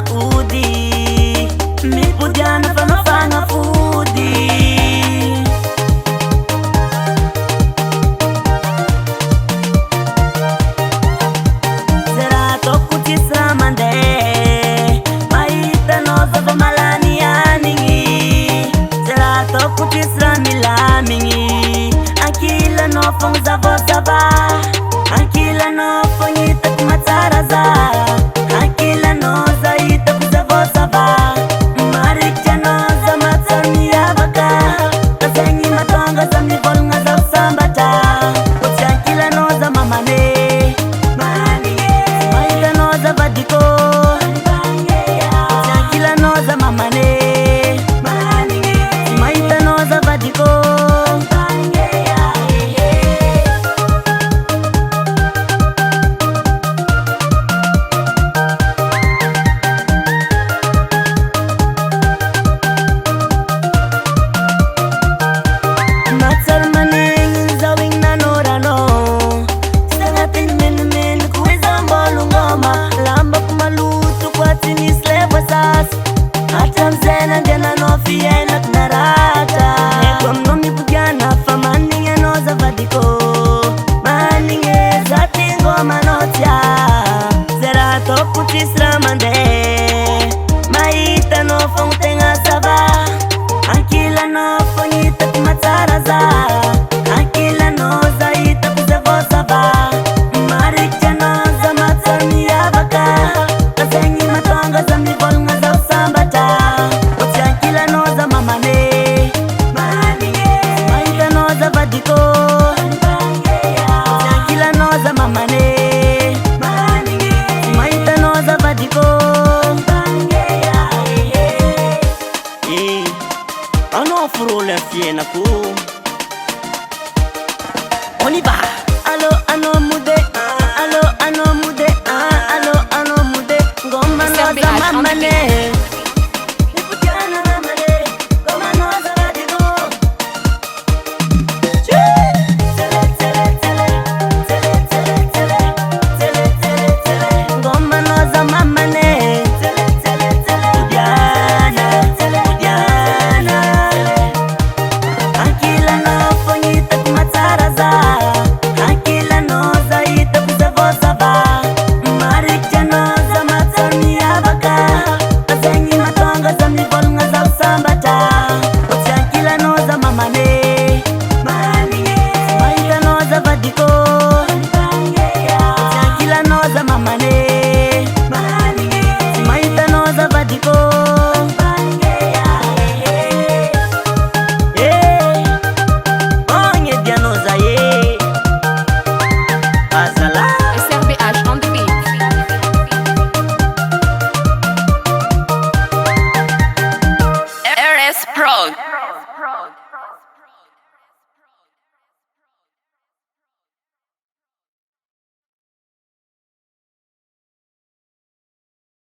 fana udi, mipudiana fana fudi. Zera toku tisra mande, maita noza malani aningi. Zera toku tisra milamingi, akila no fong zava. Akila no fonyita kumataraza, akila no zaita kuzavosava. Marikcha no za matsamiya baka, kasengi matonga za mivolunga za usambata. Uchi akila no za mamane, maita no za vadiko. Uchi akila no za mamane, maita no za vadiko. Maita no fontenga sava, akila no fonyita kumataraza, akila no zaita kuzavosava. Marikcha no za matsamiya baka, kasengi matonga za mivolunga za usambata. Uchi akila no za mamane, maita no za vadiko. Uchi akila no za mamane, maita no za vadiko. Ano furole fiena ku Oni ba Alo ano mude Alo ano mude Alo ano mude Ngoma no za mamane